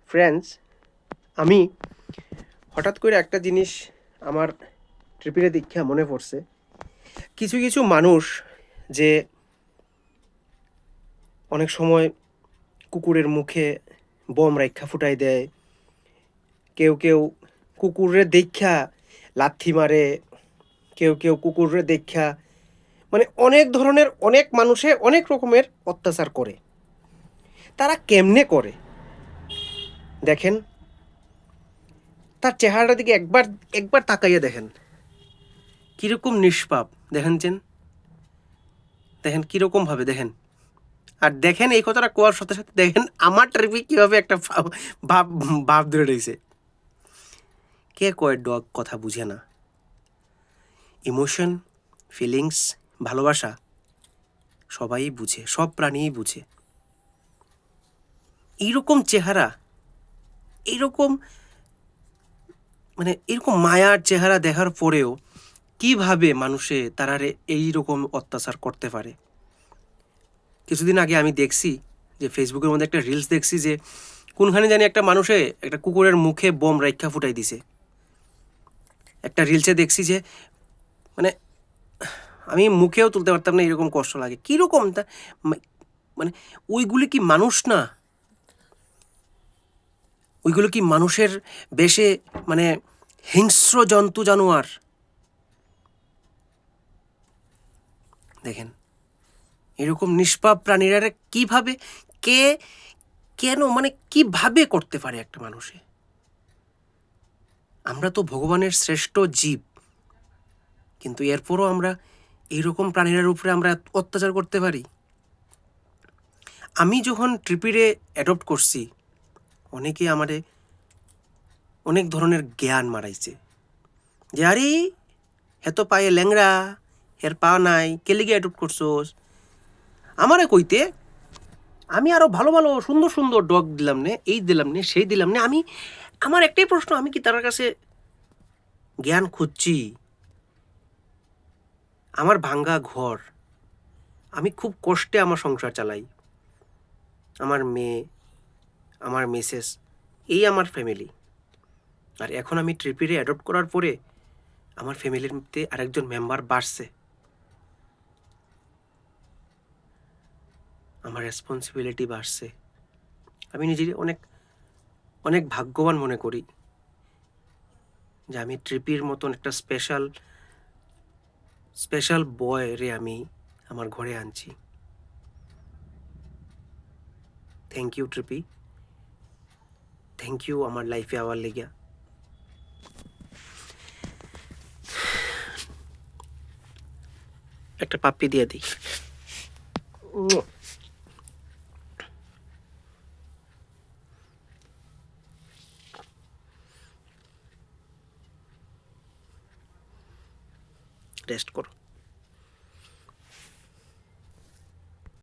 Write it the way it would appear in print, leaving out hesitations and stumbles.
Friends, আমি হঠাৎ করে একটা জিনিস আমার ট্রিপিরে দীক্ষা মনে পড়ছে। কিছু কিছু মানুষ যে অনেক সময় কুকুরের মুখে বোম রাইখা ফুটাই দেয়, কেউ কেউ কুকুরে দেখা লাথি মারে, কেউ কেউ কুকুরে দেখা মানে অনেক ধরনের অনেক মানুষে অনেক রকমের অত্যাচার করে। তারা কেমনে করে দেখেন, তার চেহারাটার দিকে একবার একবার তাকাইয়ে দেখেন কীরকম নিষ্পাপ। দেখেন দেখেন কীরকমভাবে দেখেন। আর দেখেন এই কথাটা কোয়ার সাথে সাথে দেখেন আমার ট্রিপে কীভাবে একটা ভাব ভাব ধরে রয়েছে। কে কয় ডগ কথা বুঝে না? ইমোশন, ফিলিংস, ভালোবাসা সবাই বুঝে, সব প্রাণীই বুঝে। এইরকম চেহারা, এইরকম এরকম মায়ার চেহারা দেখার পরেও কিভাবে মানুষে তারারে এইরকম অত্যাচার করতে পারে? কিছুদিন আগে আমি দেখছি যে ফেসবুকের মধ্যে একটা রিলস দেখছি যে কোনখানে জানি একটা মানুষে একটা কুকুরের মুখে বোম রাইখা ফুটাই দিছে। একটা রিলসে দেখছি যে মানে আমি মুখেও তুলতে পারতাম না, এরকম কষ্ট লাগে। কীরকম তা মানে ওইগুলি কি মানুষ না? ওইগুলো কি মানুষের বেশে হিংস্র জন্তু জানোয়ার? দেখেন এরকম নিষ্পাপ প্রাণীরা কিভাবে, কে, কেন, কিভাবে করতে পারে একটা মানুষে? আমরা তো ভগবানের শ্রেষ্ঠ জীব, কিন্তু এরপরও আমরা এইরকম প্রাণীদের উপরে আমরা অত্যাচার করতে পারি? আমি যখন ট্রিপিরে অ্যাডপ্ট করছি, অনেকে আমারে অনেক ধরনের জ্ঞান মারাইছে যে আরে এত পায়ে ল্যাংড়া, এর পা নাই, কেলিগে অ্যাডপ্ট করছোস। আমারে কইতে আমি আরো ভালো ভালো সুন্দর সুন্দর ডগ দিলাম নে, এই দিলাম নে, সেই দিলাম নে। আমার একটাই প্রশ্ন, আমি কি তার কাছে জ্ঞান খুঁজছি? আমার ভাঙ্গা ঘর, আমি খুব কষ্টে আমার সংসার চালাই, আমার মেয়ে, আমার মিসেস, এই আমার ফ্যামিলি। আর এখন আমি ট্রিপিরে অ্যাডপ্ট করার পরে আমার ফ্যামিলির মধ্যে আরেকজন মেম্বার বাড়ছে। আমার রেসপন্সিবিলিটি বাড়ছে। আমি নিজেকে অনেক অনেক ভাগ্যবান মনে করি যে আমি ট্রিপির মতন একটা স্পেশাল বয় রে আমি আমার ঘরে আনছি। থ্যাংক ইউ ট্রিপি, থ্যাংক ইউ আমার লাইফে আওয়ার লেগা। একটা পাপ্পি দিয়ে দিই। রেস্ট করো।